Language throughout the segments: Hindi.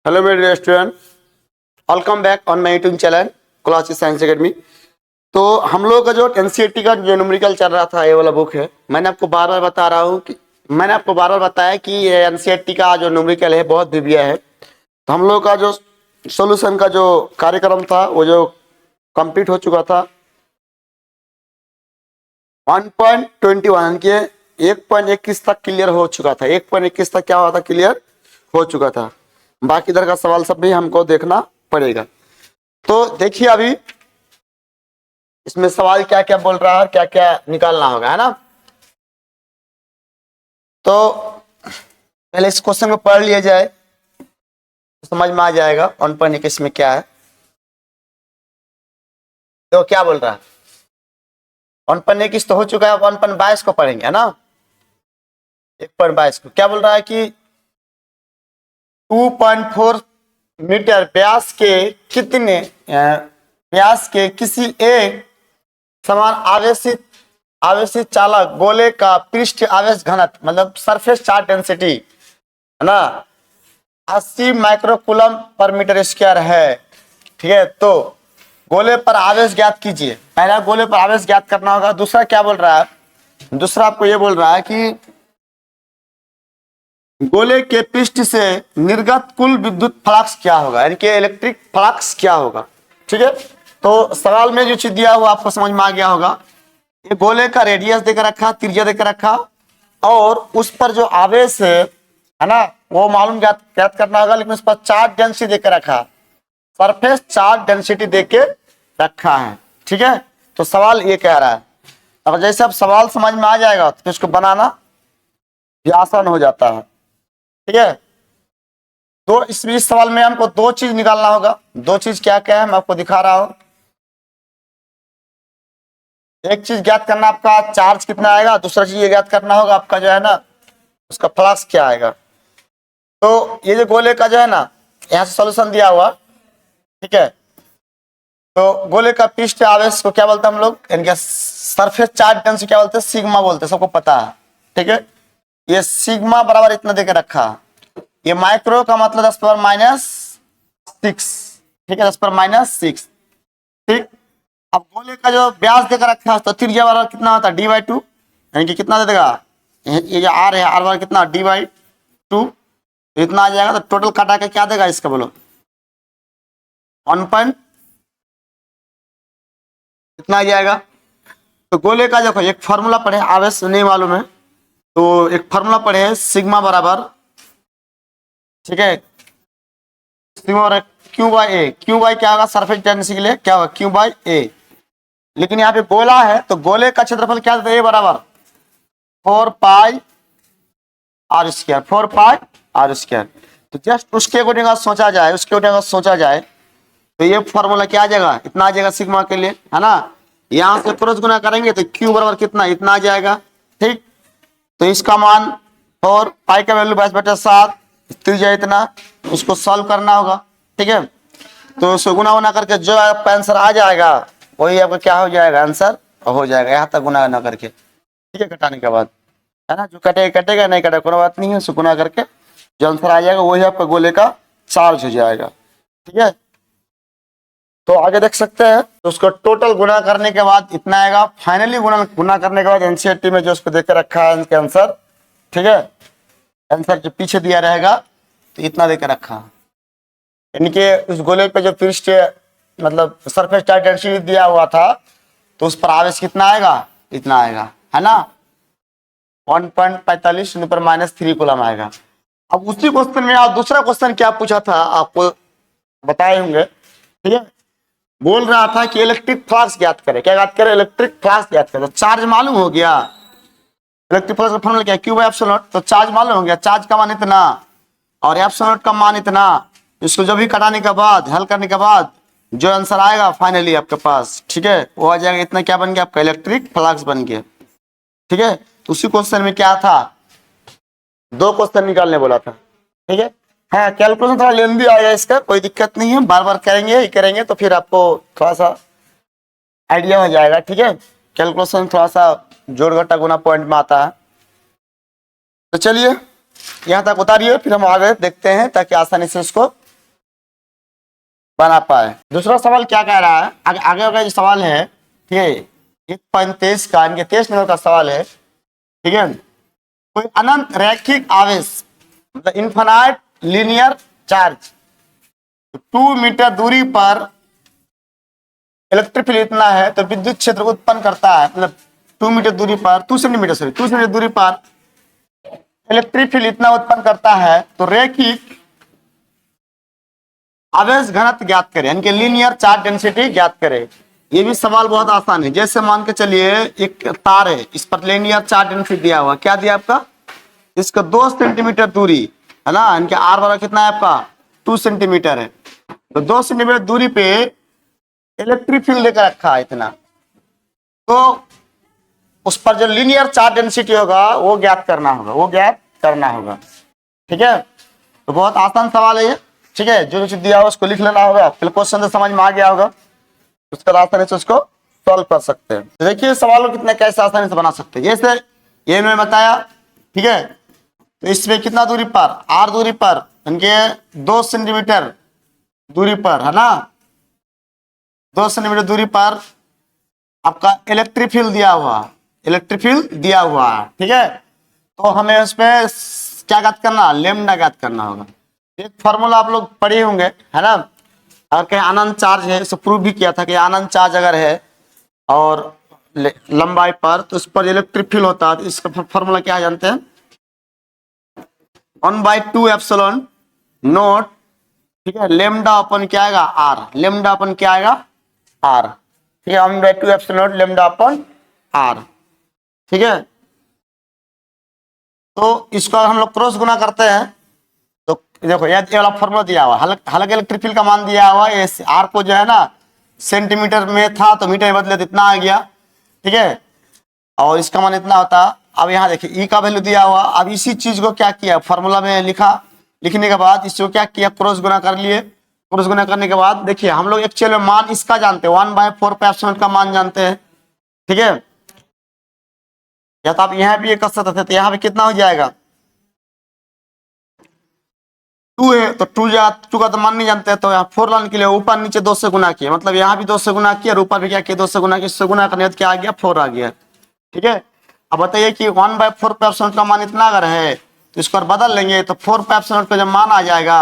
हेलो मेरे dear student, welcome back on my YouTube channel classic science academy. तो हम लोग का जो एनसीईआरटी का जो न्यूमेरिकल चल रहा था, ये वाला बुक है। मैंने आपको बार बार बता रहा हूँ कि मैंने आपको बार बार बताया कि ये एनसीईआरटी का जो न्यूमेरिकल है बहुत दिव्य है। तो हम लोग का जो सोल्यूशन का जो कार्यक्रम था वो जो कंप्लीट हो चुका था 1.21 के 1.21 तक क्लियर हो चुका था। 1.21 तक क्या हुआ था, क्लियर हो चुका था। बाकी इधर का सवाल सब भी हमको देखना पड़ेगा। तो देखिए अभी इसमें सवाल क्या क्या बोल रहा है, क्या क्या निकालना होगा, है ना। तो पहले इस क्वेश्चन को पढ़ लिया जाए तो समझ में आ जाएगा 1.21 में क्या है। तो क्या बोल रहा है, 1.21 तो हो चुका है, 1.22 को पढ़ेंगे, है ना। 1.22 को क्या बोल रहा है कि 2.4 मीटर व्यास के व्यास के किसी एक समान आवेशित आवेशित चालक गोले का पृष्ठ आवेश घनत्व मतलब सरफेस चार्ज डेंसिटी, है ना, 80 माइक्रोकूलम पर मीटर स्क्वायर है। ठीक है, तो गोले पर आवेश ज्ञात कीजिए। पहला गोले पर आवेश ज्ञात करना होगा। दूसरा क्या बोल रहा है, दूसरा आपको ये बोल रहा है कि गोले के पृष्ठ से निर्गत कुल विद्युत फ्लक्स क्या होगा, यानी कि इलेक्ट्रिक फ्लक्स क्या होगा। ठीक है, तो सवाल में जो चीज दिया हुआ आपको समझ में आ गया होगा। ये गोले का रेडियस देकर रखा, त्रिज्या देकर रखा, और उस पर जो आवेश है ना वो मालूम ज्ञात करना होगा, लेकिन उस पर चार्ज डेंसिटी देकर रखा, सरफेस चार्ज डेंसिटी देके रखा है। ठीक है, तो सवाल ये कह रहा है। अब जैसे अब सवाल समझ में आ जाएगा तो इसको बनाना भी आसान हो जाता है। ठीक है, तो इस सवाल में हमको दो चीज निकालना होगा। दो चीज क्या क्या है मैं आपको दिखा रहा हूं। एक चीज ज्ञात करना आपका चार्ज कितना आएगा, दूसरा चीज ये ज्ञात करना होगा आपका जो है ना उसका फ्लक्स क्या आएगा। तो ये जो गोले का जो है ना यहाँ से सॉल्यूशन दिया हुआ, ठीक है, तो गोले का पृष्ठ आवेश को क्या बोलते हैं हम लोग, इनके सरफेस चार्ज डेंसिटी क्या बोलते हैं, सिग्मा बोलते हैं, सबको पता है। ठीक है, ये सिग्मा बराबर इतना देकर रखा। ये माइक्रो का मतलब 10⁻⁶। ठीक है, 10⁻⁶। ठीक, अब गोले का जो व्यास देकर रखा है तो त्रिज्या बराबर कितना होता है, d/2, यानी कि कितना दे देगा, ये जो r है r बराबर कितना d/2, इतना आ जाएगा। तो टोटल काटा के क्या देगा इसका, बोलो 1 इतना आ जाएगा। तो गोले का देखो एक फॉर्मूला पढ़े, आवेश नहीं मालूम है तो एक फॉर्मूला पढ़े, सिग्मा बराबर, ठीक है, सिग्मा बराबर Q/A। Q/ क्या होगा, सरफेस टेंसिटी के लिए क्या होगा, Q/A। लेकिन यहाँ पे गोला है तो गोले का क्षेत्रफल क्या देता है, A बराबर 4πr², 4πr²। तो जस्ट उसके अकॉर्डिंग सोचा जाए, उसके अकॉर्डिंग सोचा जाए तो ये फॉर्मूला क्या आ जाएगा, इतना आ जाएगा सिग्मा के लिए, है ना। यहां से क्रॉस गुना करेंगे तो Q बराबर कितना, इतना आ जाएगा। ठीक, तो इसका मान 4π का वैल्यू 22/7, त्रिज्या इतना, उसको सॉल्व करना होगा। ठीक है, तो उसको गुना गुना करके जो आपका आंसर आ जाएगा वही आपका क्या हो जाएगा, आंसर हो जाएगा, यहाँ तक गुना ना करके। ठीक है, घटाने के बाद, है ना, जो कटेगा कटेगा, नहीं कटेगा कोई बात नहीं है, उसको गुना करके जो आंसर आ जाएगा वही आपका गोले का चार्ज हो जाएगा। ठीक है, तो आगे देख सकते हैं, तो उसको टोटल गुना करने के बाद इतना आएगा। फाइनली गुना करने के बाद एनसीईआरटी में जो उसको देकर रखा है इनके आंसर, ठीक है, आंसर जो पीछे दिया रहेगा तो इतना देकर रखा, यानी कि उस गोले पे जो पृष्ठ मतलब सरफेस चार्ज डेंसिटी दिया हुआ था तो उस पर आवेश कितना आएगा, इतना आएगा, है ना, 1.45 × 10⁻³ कूलम आएगा। अब उसी क्वेश्चन में आप दूसरा क्वेश्चन क्या पूछा था आपको बताए होंगे। ठीक है, बोल रहा था कि इलेक्ट्रिक फ्लक्स ज्ञात करें। क्या ज्ञात करें, इलेक्ट्रिक फ्लक्स ज्ञात करें। तो चार्ज मालूम हो गया, इलेक्ट्रिक फ्लक्स का फॉर्मूला क्या है, Q/ε। तो चार्ज मालूम हो गया, चार्ज का मान इतना और ε का मान इतना। इसको जब भी कटाने के बाद, हल करने के बाद जो आंसर आएगा फाइनली आपके पास, ठीक है, वो आ जाएगा इतना, क्या बन गया आपका, इलेक्ट्रिक फ्लक्स बन गया। ठीक है, तो उसी क्वेश्चन में क्या था, दो क्वेश्चन निकालने बोला था। ठीक है, हाँ, कैलकुलेशन थोड़ा लेंदी आएगा, इसका कोई दिक्कत नहीं है, बार बार करेंगे ही करेंगे तो फिर आपको थोड़ा सा आइडिया हो जाएगा। ठीक है, कैलकुलेशन थोड़ा सा जोड़ घटा गुना पॉइंट में आता है। तो चलिए यहाँ तक उतारिए, फिर हम आगे देखते हैं ताकि आसानी से उसको बना पाए। दूसरा सवाल क्या कह रहा है, आगे आगे का जो सवाल है, ठीक है, 1.23 का, इनके 23 नंबर का सवाल है, ठीक है। कोई अनंत रैखिक आवेश मतलब इन्फिनाइट लीनियर चार्ज 2 मीटर दूरी पर इलेक्ट्रिक फील्ड इतना है तो विद्युत क्षेत्र उत्पन्न करता है, मतलब 2 मीटर दूरी पर 2 सेंटीमीटर 2 सेंटीमीटर दूरी पर इलेक्ट्रिक फील्ड इतना उत्पन्न करता है, तो रैखिक आवेश घनत्व ज्ञात करें, यानी कि लीनियर चार्ज डेंसिटी ज्ञात करें। ये भी सवाल बहुत आसान है। जैसे मान के चलिए एक तार है, इस पर लीनियर चार्ज डेंसिटी दिया हुआ, क्या दिया आपका, इसका 2 सेंटीमीटर दूरी है ना, इनके आर बराबर कितना है आपका 2 सेंटीमीटर है, तो 2 सेंटीमीटर दूरी पे इलेक्ट्रिक फील्ड लेकर रखा है इतना, तो उस पर जो लीनियर चार्ज डेंसिटी होगा वो ज्ञात करना होगा, वो ज्ञात करना होगा। ठीक है, तो बहुत आसान सवाल है ये। ठीक है, जो जो दिया होगा उसको लिख लेना होगा, फिर क्वेश्चन तो समझ में आ गया होगा, उसका आसानी से उसको सॉल्व कर सकते हैं। तो देखिए सवाल को कितना कैसे आसानी से बना सकते हैं। जैसे ये मैंने बताया, ठीक है, तो इसमें कितना दूरी पर, आर दूरी पर, इनके 2 सेंटीमीटर दूरी पर है ना, 2 सेंटीमीटर दूरी पर आपका इलेक्ट्रिक फील्ड दिया हुआ, इलेक्ट्रिक फील्ड दिया हुआ है। ठीक है, तो हमें उसमें क्या ज्ञात करना, लेमडा ज्ञात करना होगा। एक फॉर्मूला आप लोग पढ़े होंगे है ना, अगर कहीं अनंत चार्ज है, इसे प्रूव भी किया था कि अनंत चार्ज अगर है और लंबाई पर, तो उस पर इलेक्ट्रिक फील्ड होता है, तो इसका फॉर्मूला क्या जानते हैं, 1/2 एप्सिलॉन नॉट, ठीक है, लेमडा अपन क्या आएगा आर, लेमडा अपन क्या आएगा आर, ठीक है, 1/2 एप्सिलॉन नॉट लेमडा अपन आर। ठीक है, तो इसको हम लोग क्रॉस गुना करते हैं, तो देखो ये वाला फॉर्मूला दिया हुआ, हालांकि इलेक्ट्रिक फील्ड का मान दिया हुआ है, आर को जो है ना सेंटीमीटर में था तो मीटर में बदले तो इतना आ गया। ठीक है, और इसका मान इतना होता। अब यहाँ देखिए ई का वैल्यू दिया हुआ, अब इसी चीज को क्या किया, फॉर्मूला में लिखा, लिखने के बाद इसको क्या किया, क्रॉस गुना कर लिए। क्रॉस गुना करने के बाद देखिए हम लोग एक्चुअल में मान इसका जानते हैं, 1/4 पे एप्सिलॉन का मान जानते हैं। ठीक है, या तो आप यहाँ भी ये कर सकते थे, तो यहाँ पे कितना हो जाएगा 2 है, तो 2 का तो मान नहीं जानते, तो यहाँ 4 लाने के लिए ऊपर नीचे 2 से गुना किया, मतलब यहाँ भी 2 से गुना किया और ऊपर भी क्या किया 2 से गुना किया, इससे गुना करने क्या आ गया 4 आ गया। ठीक है, अब बताइए कि 1/4 पे एप्सिलॉन का मान इतना अगर है तो इसको बदल लेंगे, तो 4 पे एप्सिलॉन का जब मान आ जाएगा,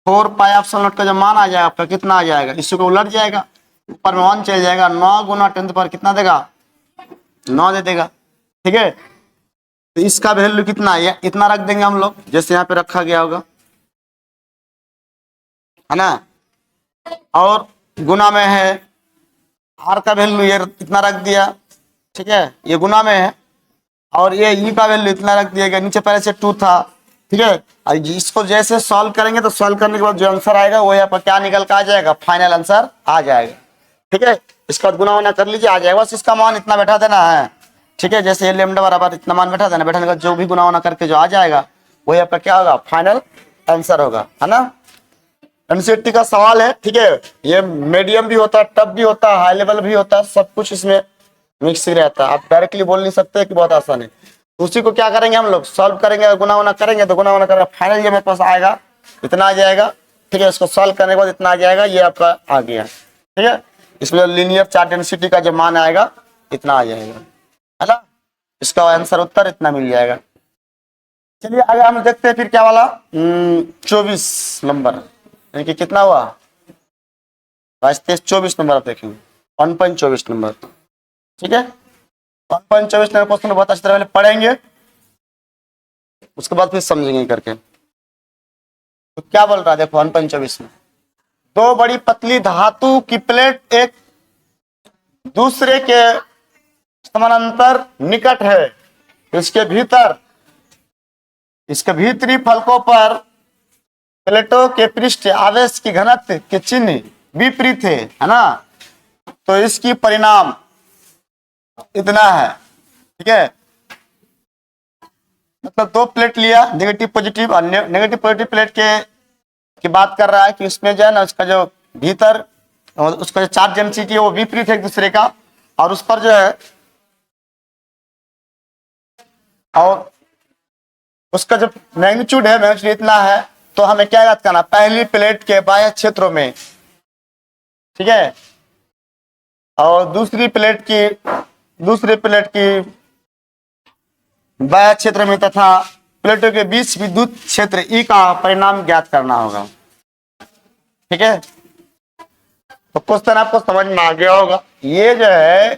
4 पाई एप्सिलॉन का जब मान आ जाएगा आपका कितना आ जाएगा, इसको उलट जाएगा, ऊपर में 1 चल जाएगा, 9 गुना 10 पर कितना देगा 9 दे देगा। ठीक है, तो इसका वैल्यू कितना है, इतना रख देंगे हम लोग, जैसे यहाँ पे रखा गया होगा है ना, और गुना में है आर का वैल्यू ये इतना रख दिया। ठीक है, ये गुना में है, और ये ई का वैल्यू इतना रख दिया, नीचे पहले से 2 था। ठीक है, और इसको जैसे सॉल्व करेंगे तो सॉल्व करने के बाद जो आंसर आएगा वो यहाँ पर क्या निकल के आ जाएगा, फाइनल आंसर आ जाएगा। ठीक है, इसका गुना वुना कर लीजिए, आ जाएगा, बस इसका मान इतना बैठा देना है। ठीक है, जैसे ये लेमडा बराबर इतना मान बैठा देना, बैठाने का जो भी गुना वुना करके जो आ जाएगा वही आपका क्या होगा, फाइनल आंसर होगा, है ना। एनसीईआरटी का सवाल है। ठीक है, ये मीडियम भी होता है, टफ भी होता है, हाई लेवल भी होता है, सब कुछ इसमें मिक्स ही रहता है। आप डायरेक्टली बोल नहीं सकते कि बहुत आसान है, तो उसी को क्या करेंगे हम लोग, सॉल्व करेंगे, गुना वुना करेंगे, तो गुना वुना करेंगे, फाइनल ये मेरे पास आएगा इतना आ जाएगा। ठीक है, इसको सॉल्व करने के बाद इतना आ जाएगा, ये आपका आ गया। ठीक है, इसमें लीनियर चार्ज डेंसिटी का जो मान आएगा इतना आ जाएगा, है ना, इसका आंसर उत्तर इतना मिल जाएगा। चलिए आगे हम देखते हैं फिर क्या वाला 24 नंबर, यानी कि कितना हुआ 24 नंबर आप देखेंगे 1.24 नंबर। ठीक है, 1.24 नंबर क्वेश्चन बहुत अच्छी तरह पढ़ेंगे, उसके बाद फिर समझेंगे करके। तो क्या बोल रहा है देखो 1.24 में, 2 बड़ी पतली धातु की प्लेट एक दूसरे के समानांतर निकट है, इसके भीतर इसके भीतरी फलकों पर प्लेटों के पृष्ठ आवेश की घनत्व के चिन्ह विपरीत है ना, तो इसकी परिणाम इतना है। ठीक है, मतलब 2 प्लेट लिया, नेगेटिव पॉजिटिव, और नेगेटिव पॉजिटिव प्लेट की बात कर रहा है कि उसमें जो है ना उसका जो भीतर उसका जो चार्ज डेंसिटी है वो विपरीत है एक दूसरे का, और उस पर जो है और उसका जो मैग्नीट्यूड है, मैग्नीट्यूड इतना है, तो हमें क्या याद करना, पहली प्लेट के बाह्य क्षेत्रों में, ठीक है, और दूसरी प्लेट की बाह्य क्षेत्र में तथा प्लेटों के बीच विद्युत क्षेत्र ई का परिणाम ज्ञात करना होगा। ठीक है, तो क्वेश्चन आपको समझ में आ गया होगा। ये जो है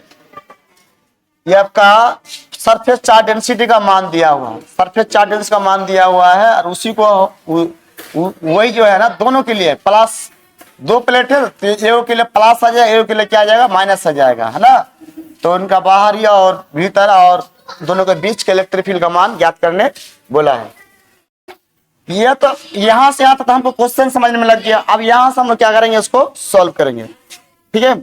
ये आपका सरफेस चार्ज डेंसिटी का मान दिया हुआ है, सरफेस चार्ज डेंसिटी का मान दिया हुआ है, और उसी को वही जो है ना दोनों के लिए प्लस, दो प्लेट है तो एओ के लिए प्लस आ जाएगा, एओ के लिए क्या आ जाएगा, माइनस आ जाएगा, है ना। तो उनका बाहरी और भीतर और दोनों के बीच के इलेक्ट्रिक फील्ड का मान ज्ञात करने बोला है। ये तो यहां से आता था हमको क्वेश्चन समझने में लग गया। अब यहां से हम लोग क्या करेंगे, उसको सॉल्व करेंगे। ठीक है,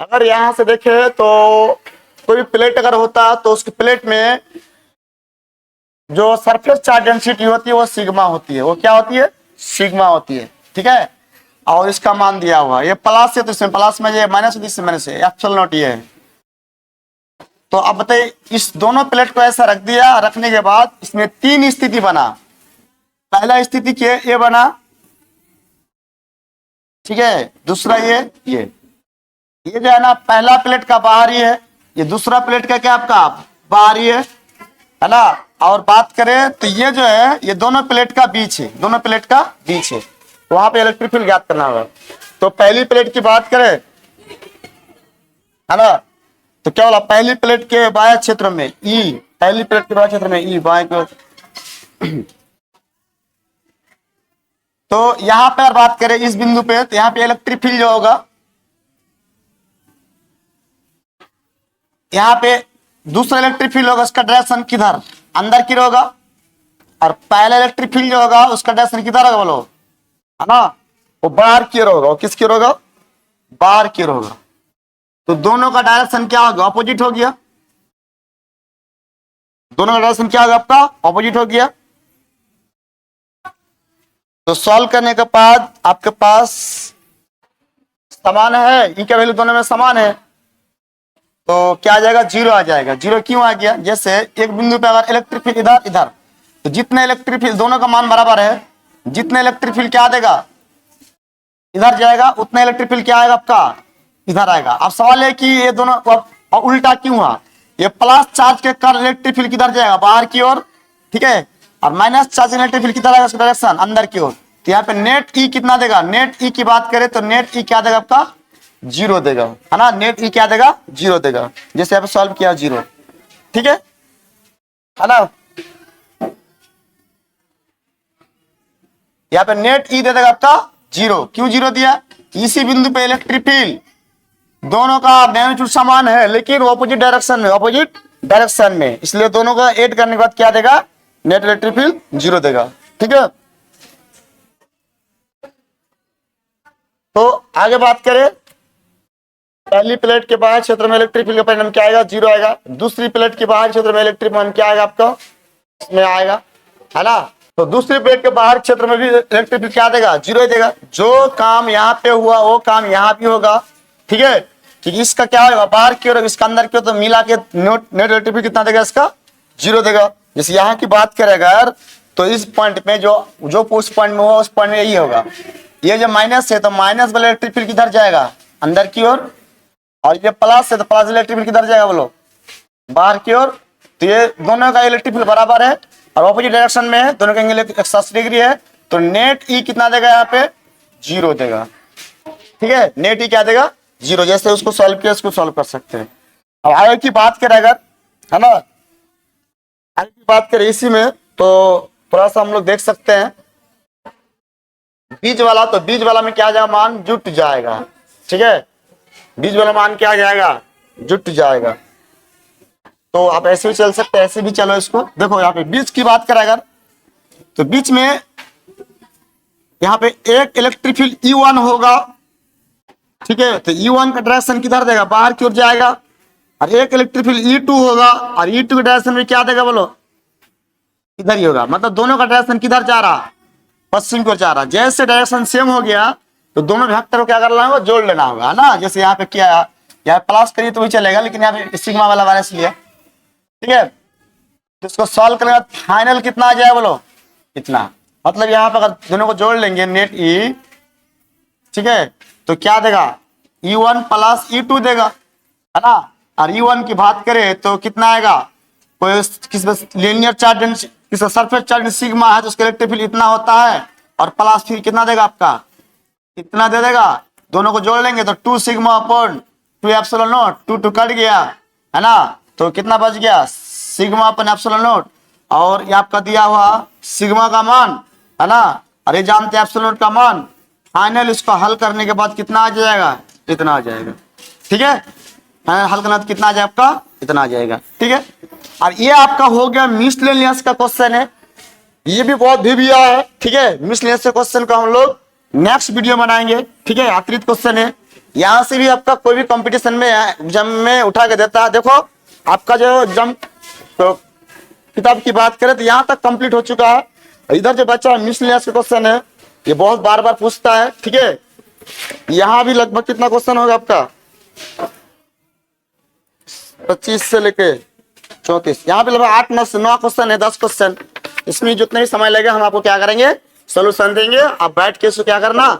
अगर यहां से देखे तो कोई प्लेट अगर होता तो उसकी प्लेट में जो सरफेस चार्ज डेंसिटी होती है वो सिग्मा होती है। वो क्या होती है, सिग्मा होती है। ठीक है, और इसका मान दिया हुआ ये प्लस है तो इसमें प्लस में, ये माइनस है तो इसमें माइनस है, एप्सिलॉन नॉट ये है। तो अब बताइए, इस दोनों प्लेट को ऐसा रख दिया, रखने के बाद इसमें तीन स्थिति बना। पहला स्थिति क्या, ये बना, ठीक है, दूसरा ये जो है ना पहला प्लेट का बाहरी है, ये दूसरा प्लेट का क्या आपका बाहरी है ना। और बात करें तो ये जो है ये दोनों प्लेट का बीच है, दोनों प्लेट का बीच है, वहां पे इलेक्ट्रिक फील्ड ज्ञात करना होगा। तो पहली प्लेट की बात करें, है ना, तो क्या बोला, पहली प्लेट के बाह्य क्षेत्र में ई, पहली प्लेट के बाह्य क्षेत्र में ई बाह्य। तो यहां पर बात करें इस बिंदु पे, तो यहां पे इलेक्ट्रिक फील्ड जो होगा, यहां पे दूसरा इलेक्ट्रिक फील्ड होगा, उसका डायरेक्शन किधर, अंदर की होगा, और पहला इलेक्ट्रिक फील्ड जो होगा उसका डायरेक्शन किधर होगा बोलो, है ना, वो बाहर की ओर होगा। वो किसकी ओर होगा, बाहर की ओर होगा। तो दोनों का डायरेक्शन क्या होगा, ऑपोजिट हो गया। दोनों का डायरेक्शन क्या होगा आपका, ऑपोजिट हो गया। तो सॉल्व करने के बाद आपके पास समान है, ई का वैल्यू दोनों में समान है, तो क्या आ जाएगा, जीरो आ जाएगा। जीरो क्यों आ गया, जैसे एक बिंदु पे अगर इलेक्ट्रिक फील्ड इधर इधर, तो जितने इलेक्ट्रिक फील्ड दोनों का मान बराबर है, जितने इलेक्ट्रिक फील्ड क्या देगा, इधर जाएगा, उतना इलेक्ट्रिक फील्ड क्या आएगा आपका, इधर आएगा। अब सवाल है कि ये दोनों और उल्टा क्यों हुआ, ये प्लस चार्ज के कारण इलेक्ट्रिक फील्ड किधर जाएगा, बाहर की ओर, ठीक है, और माइनस चार्ज इलेक्ट्रिक फील्ड किधर आएगा, उसका डायरेक्शन अंदर की ओर। तो यहाँ पे नेट ई कितना देगा, नेट ई की बात करें तो नेट ई क्या देगा आपका, जीरो देगा, है ना, नेट ई क्या देगा, जीरो देगा। जैसे यहाँ पे सॉल्व किया जीरो, ठीक है ना। यहाँ पे नेट ई दे देगा आपका जीरो। क्यों जीरो दिया, इसी बिंदु पे इलेक्ट्रिक फील्ड दोनों का मैग्नीट्यूड समान है लेकिन ऑपोजिट डायरेक्शन में, ऑपोजिट डायरेक्शन में, इसलिए दोनों का ऐड करने के बाद क्या देगा, नेट इलेक्ट्रिक फील्ड जीरो देगा। ठीक है, तो आगे बात करें, पहली प्लेट के बाहर क्षेत्र में इलेक्ट्रिक फील्ड का परिणाम क्या आएगा, जीरो आएगा। दूसरी प्लेट के बाहर क्षेत्र में इलेक्ट्रिक फील्ड क्या आएगा आपका, इसमें आएगा, है ना। तो दूसरी प्लेट के बाहर क्षेत्र में भी इलेक्ट्रिक फील्ड क्या देगा, जीरो ही देगा। जो काम यहाँ पे हुआ वो काम यहाँ भी होगा। ठीक है, कि इसका क्या होगा, बाहर की ओर, इसका अंदर की ओर, तो मिला के नेट इलेक्ट्रिक फील्ड कितना देगा, इसका जीरो देगा। जैसे यहाँ की बात करेगा यार, तो इस पॉइंट में जो उस पॉइंट में हुआ उस पॉइंट में यही होगा। ये जो माइनस है तो माइनस वाला इलेक्ट्रिक फील्ड किधर जाएगा, अंदर की ओर, और ये प्लस है तो प्लस इलेक्ट्रिक फील्ड किधर जाएगा बोलो, बाहर की ओर। तो ये दोनों का इलेक्ट्रिक फील्ड बराबर है और ऑपोजिट डायरेक्शन में है, दोनों का एंगल 180 डिग्री है। तो नेट ई कितना देगा, यहाँ पे जीरो देगा। ठीक है, नेट ई क्या देगा, जीरो। जैसे उसको सॉल्व किया उसको सॉल्व कर सकते हैं। अब आगे की बात करें अगर, है ना, आगे की बात करें इसी में, तो थोड़ा सा हम लोग देख सकते हैं बीज वाला। तो बीज वाला में क्या जाएगा, मान जुट जाएगा। ठीक है, बीज वाला मान क्या आ जाएगा, जुट जाएगा। तो आप ऐसे भी चल सकते हैं, ऐसे भी चलो इसको। देखो यहाँ पे बीच की बात करें अगर, तो बीच में यहाँ पे एक इलेक्ट्रिक फील्ड E1 होगा। ठीक है, तो E1 का डायरेक्शन किधर देगा, बाहर की ओर जाएगा। और एक इलेक्ट्रिक फील्ड E2 होगा और E2 के डायरेक्शन में क्या देगा बोलो, इधर ही होगा। मतलब दोनों का डायरेक्शन किधर जा रहा, पश्चिम की ओर जा रहा। जैसे डायरेक्शन सेम हो गया तो दोनों वेक्टर को क्या करना होगा, जोड़ लेना होगा, है ना। जैसे यहाँ पे क्या, यहाँ प्लस करिए तो भी चलेगा, लेकिन यहाँ पे सिग्मा वाला वायरस लिया। ठीक है, तो इसको सॉल्व करेंगे फाइनल कितना आ जाए बोलो, इतना। मतलब यहाँ पे अगर दोनों को जोड़ लेंगे नेट ई, ठीक है, तो क्या देगा, E1 प्लस E2 देगा, है ना। और E1 की बात करें तो कितना आएगा, कोई किस लीनियर चार्ज किस सरफेस चार्ज सिग्मा है तो उसका इलेक्ट्रिक फील्ड इतना होता है, और प्लस फिर कितना देगा आपका, इतना दे देगा। दोनों को जोड़ लेंगे तो 2 sigma upon 2 epsilon not, 2 cut गया, है ना, तो कितना बच गया, सिग्मा अपॉन एप्सिलॉन नॉट। और ये आपका दिया हुआ सिग्मा का मान, है ना, और ये जानते हैं एप्सिलॉन नॉट का मान। फाइनल इसको हल करने के बाद कितना आ जाएगा, इतना आ जाएगा, ठीक है। हल करना तो कितना आ जाएगा आपका, इतना आ जाएगा, ठीक है। और ये आपका हो गया मिसलेनियस का क्वेश्चन है, ये भी बहुत भी आया है, ठीक है। मिसलेनियस के क्वेश्चन को हम लोग नेक्स्ट वीडियो बनाएंगे, ठीक है। अतिरिक्त क्वेश्चन है, यहाँ से भी आपका कोई भी कंपटीशन में एग्जाम में उठा के देता है। देखो आपका जो एग्जाम तो किताब की बात करें तो यहाँ तक कंप्लीट हो चुका है। इधर जो बच्चा मिसलेनियस का क्वेश्चन है ये बहुत बार बार पूछता है, ठीक है। यहाँ भी लगभग कितना क्वेश्चन होगा आपका, 25 से लेके 34, यहाँ पे लगभग 8-9 क्वेश्चन है, 10 क्वेश्चन। इसमें जितने भी समय लगेगा हम आपको क्या करेंगे, सोल्यूशन देंगे। आप बैठ के इसको क्या करना,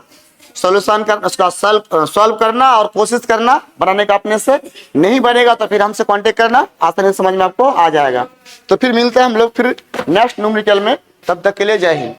सोल्यूशन कर उसका सॉल्व करना और कोशिश करना बनाने का। अपने से नहीं बनेगा तो फिर हमसे कांटेक्ट करना, आसानी समझ में आपको आ जाएगा। तो फिर मिलते हैं हम लोग फिर नेक्स्ट न्यूमेरिकल में, तब तक के लिए जय हिंद।